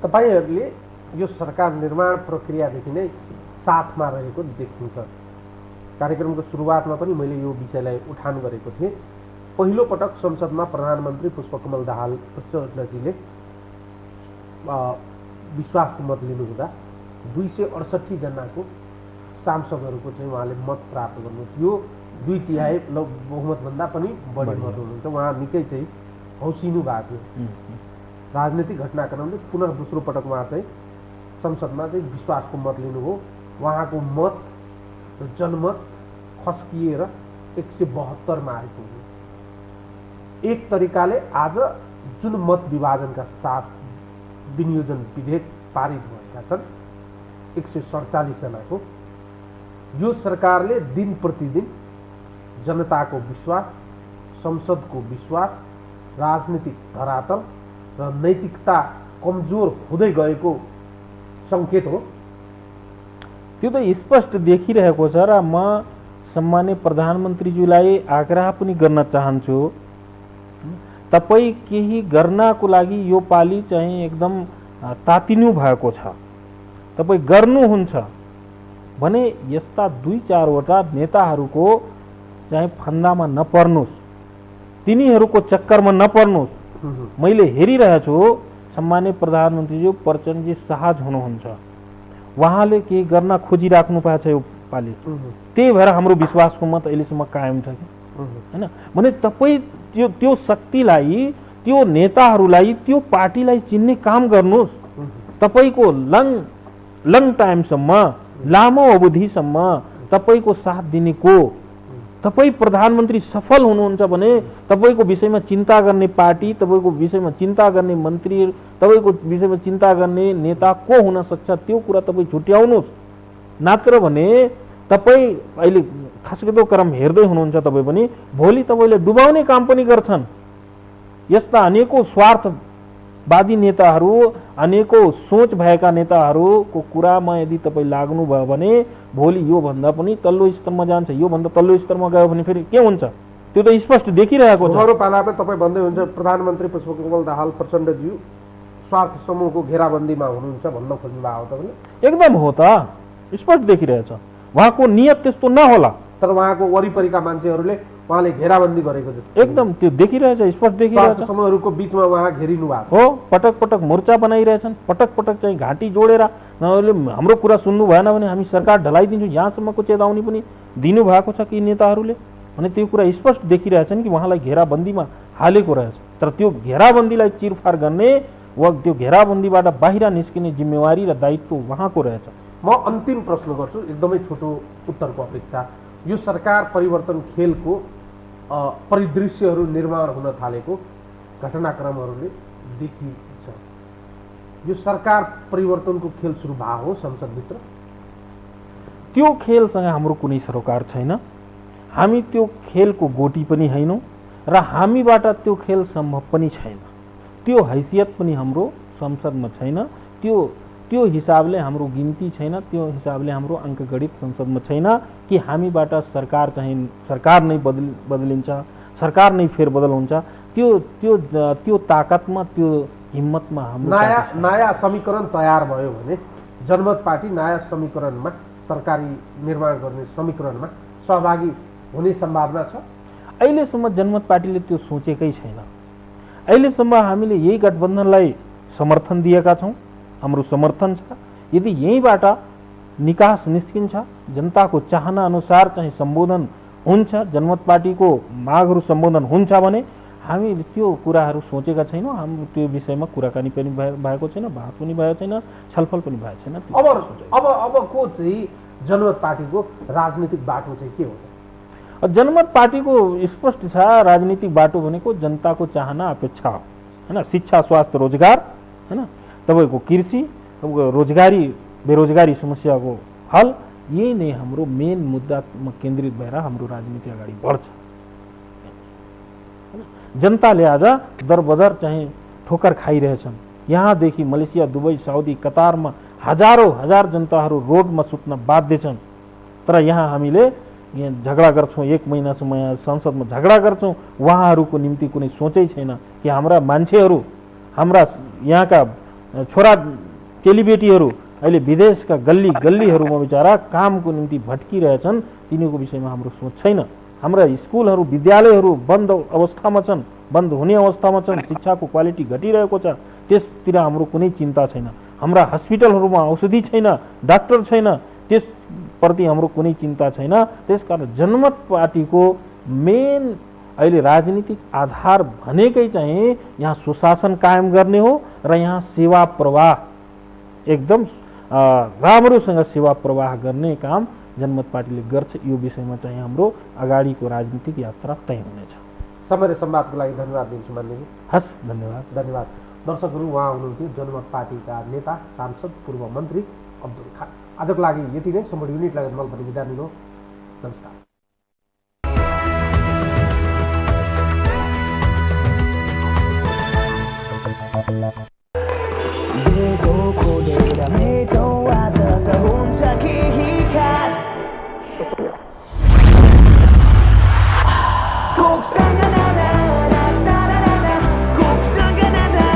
A: तपाईँहरूले यो सरकार निर्माण प्रक्रियादेखि नै साथमा रहेको देखिन्छ। कार्यक्रमको सुरुवातमा पनि मैले यो विषयलाई उठान गरेको थिएँ। पहिलो पटक संसदमा प्रधानमन्त्री पुष्पकमल दाहाल प्रचण्डजीले विश्वासको मत लिनुहुँदा 268 जनाको सांसदहरूको चाहिँ उहाँले मत प्राप्त गर्नुहुन्छ। यो 2/3 बहुमतभन्दा पनि बढी मत हुनुहुन्छ। उहाँ निकै चाहिँ हौसिनु भएको थियो। राजनीतिक घटनाक्रमले पुनः दोस्रो पटक उहाँ चाहिँ संसदमा चाहिँ विश्वासको मत लिनुभयो। उहाँको मत र जनमत खस्किएर 172 मा आइपुग्यो। एक तरिकाले आज जुन मत विभाजनका साथ विनियोजन विधेयक पारित भएका छन् 147 जनाको, यो सरकारले दिन प्रतिदिन जनताको विश्वास, संसदको विश्वास, राजनीतिक धरातल र नैतिकता कमजोर हुँदै गएको सङ्केत हो?
B: त्यो त स्पष्ट देखिरहेको छ र म सम्मान्य प्रधानमन्त्रीज्यूलाई आग्रह पनि गर्न चाहन्छु, तपाईँ केही गर्नको लागि यो पालि चाहिँ एकदम तातिनु भएको छ, तपाईँ गर्नुहुन्छ भने यस्ता 2-4 नेताहरूको चाहिँ फन्दामा नपर्नुहोस्, तिनीहरूको चक्करमा नपर्नुहोस्। मैले हेरिरहेछु सम्मान्य प्रधानमन्त्रीज्यू प्रचण्डजी सहज हुनुहुन्छ, उहाँले केही गर्न खोजिराख्नु भएको छ यो पालि, त्यही भएर हाम्रो विश्वासको मत अहिलेसम्म कायम छ कि हैन। भने तपाईँ त्यो शक्तिलाई, त्यो नेताहरूलाई, त्यो पार्टीलाई चिन्ने काम गर्नुहोस्। तपाईँको लङ टाइमसम्म, लामो अवधिसम्म तपाईँको साथ दिने को, तपाईँ प्रधानमन्त्री सफल हुनुहुन्छ भने तपाईँको विषयमा चिन्ता गर्ने पार्टी, तपाईँको विषयमा चिन्ता गर्ने मन्त्री, तपाईँको विषयमा चिन्ता गर्ने नेता को हुन सक्छ त्यो कुरा तपाईँ छुट्याउनुहोस्। नत्र भने तपाईँ अहिले खस्किँदो क्रम हेर्दै हुनुहुन्छ, तपाईँ पनि भोलि तपाईँले डुबाउने काम पनि गर्छन्। यस्ता अनेकौं स्वार्थवादी नेताहरू, अनेकौं सोच भएका नेताहरूको कुरामा यदि तपाईँ लाग्नुभयो भने भोलि योभन्दा पनि तल्लो स्तरमा जान्छ। योभन्दा तल्लो स्तरमा गयो भने फेरि के हुन्छ त्यो त स्पष्ट देखिरहेको छ।
A: अरू पालामा तपाईँ भन्दै हुन्छ प्रधानमन्त्री पुष्पकमल दाहाल प्रचण्डज्यू स्वार्थ समूहको घेराबन्दीमा हुनुहुन्छ भन्न खोज्नु भएको हो तपाईँले?
B: एकदम हो त, स्पष्ट देखिरहेछ। उहाँको नियत त्यस्तो नहोला,
A: तर उहाँको वरिपरिका मान्छेहरूले उहाँले घेराबन्दी गरेको जस्तो
B: एकदम त्यो देखिरहेछ, स्पष्ट देखिरहेछ।
A: समूहहरूको बीचमा उहाँ घेरिनु भएको
B: हो, पटक पटक मोर्चा बनाइरहेछन्, पटक पटक चाहिँ घाँटी जोडेर नभए हाम्रो कुरा सुन्नु भएन भने हामी सरकार ढलाइदिन्छौँ, यहाँसम्मको चेतावनी पनि दिनुभएको छ कि नेताहरूले। भने त्यो कुरा स्पष्ट देखिरहेछन् कि उहाँलाई घेराबन्दीमा हालेको रहेछ। तर त्यो घेराबन्दीलाई चिरफार गर्ने वा त्यो घेराबन्दीबाट बाहिर निस्किने जिम्मेवारी र दायित्व उहाँको रहेछ।
A: म अन्तिम प्रश्न गर्छु, एकदमै छोटो उत्तरको अपेक्षा। यो सरकार परिवर्तन खेलको परिदृश्यहरू निर्माण हुन थालेको घटनाक्रमहरूले देखिन्छ। यो सरकार परिवर्तनको खेल सुरु भएको हो संसदभित्र?
B: त्यो खेलसँग हाम्रो कुनै सरोकार छैन, हामी त्यो खेलको गोटी पनि हैनौँ र हामीबाट त्यो खेल सम्भव पनि छैन। त्यो हैसियत पनि हाम्रो संसदमा छैन, त्यो हिसाबले हाम्रो गिन्ती छैन, त्यो हिसाबले हाम्रो अङ्कगणित संसदमा छैन कि हामीबाट सरकार नै बदलिन्छ, सरकार नै फेरबदल हुन्छ। त्यो ताकतमा, त्यो हिम्मतमा हाम्रो
A: नयाँ समीकरण तयार भयो भने जनमत पार्टी नयाँ समीकरणमा, सरकारी निर्माण गर्ने समीकरणमा सहभागी हुने सम्भावना छ?
B: अहिलेसम्म जनमत पार्टीले त्यो सोचेकै छैन। अहिलेसम्म हामीले यही गठबन्धनलाई समर्थन दिएका छौँ, हाम्रो समर्थन छ। यदि यहीँबाट निकास निस्किन्छ, जनताको चाहना अनुसार चाहिँ सम्बोधन हुन्छ, जनमत पार्टीको मागहरू सम्बोधन हुन्छ भने हामी त्यो कुराहरू सोचेका छैनौँ। हाम्रो त्यो विषयमा कुराकानी पनि भएको छैन, बात पनि भएको छैन, छलफल पनि भएको छैन।
A: अबको चाहिँ जनमत पार्टीको राजनीतिक बाटो चाहिँ के हो?
B: जनमत पार्टीको स्पष्ट छ, राजनीतिक बाटो भनेको जनताको चाहना अपेक्षा हो हैन। शिक्षा, स्वास्थ्य, रोजगार हैन, तपाईँको कृषि, तपाईँको रोजगारी, बेरोजगारी समस्याको हल, यही नै हाम्रो मेन मुद्दामा केन्द्रित भएर हाम्रो राजनीति अगाडि बढ्छ। जनताले आज दरबदर चाहिँ ठोकर खाइरहेछन्। यहाँदेखि मलेसिया, दुबई, साउदी, कतारमा हजारौं हजार जनताहरू रोडमा सुत्न बाध्य छन्। तर यहाँ हामीले झगडा गर्छौँ, 1 महिनासम्म यहाँ संसदमा झगडा गर्छौँ, उहाँहरूको निम्ति कुनै सोचै छैन कि हाम्रा मान्छेहरू, हाम्रा यहाँका छोरा चेलीबेटीहरू अहिले विदेशका गल्ली गल्लीहरूमा बिचारा कामको निम्ति भट्किरहेछन्, तिनीहरूको विषयमा हाम्रो सोच छैन। हाम्रा स्कुलहरू, विद्यालयहरू बन्द अवस्थामा छन्, बन्द हुने अवस्थामा छन्, शिक्षाको क्वालिटी घटिरहेको छ, त्यसतिर हाम्रो कुनै चिन्ता छैन। हाम्रा हस्पिटलहरूमा औषधि छैन, डाक्टर छैन, त्यसप्रति हाम्रो कुनै चिन्ता छैन। त्यसकारण जनमत पार्टीको मेन अहिले राजनीतिक आधार भनेकै चाहिँ यहाँ सुशासन कायम गर्ने हो र यहाँ सेवा प्रवाह एकदम राम्रोसँग सेवा प्रवाह गर्ने काम जनमत पार्टीले गर्छ। यो विषयमा चाहिँ हाम्रो अगाडिको राजनीतिक यात्रा तय हुनेछ।
A: समय र संवादको लागि धन्यवाद दिन्छु मान्यजी।
B: हस्, धन्यवाद।
A: दर्शकहरू, उहाँ हुनुहुन्थ्यो जनमत पार्टीका नेता, सांसद, पूर्व मन्त्री अब्दुल खान। आजको लागि यति नै। सम्पूर्ण युनिटलाई पनि बिदा दिनु। नमस्कार।
C: बिर्सेको खोलेर मेटौँ आज त हुन्छ केही खास कोकसँग नाना कोकसँग नाना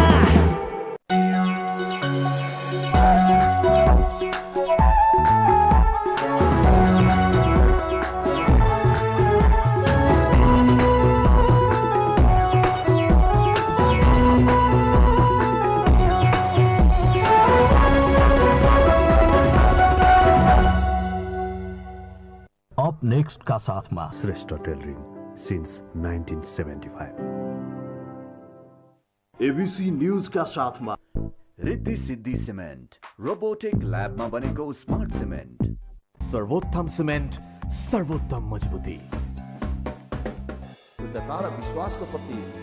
D: अप नेक्स्ट का साथमा
E: Shreshtha tailoring since 1975।
D: ABC news का साथमा
F: रिद्धि सिद्धि सिमेन्ट रोबोटिक ल्याबमा बनेको स्मार्ट सिमेन्ट सर्वोत्तम सिमेन्ट सर्वोत्तम मजबुती
D: शुद्धता र विश्वासको प्रतीक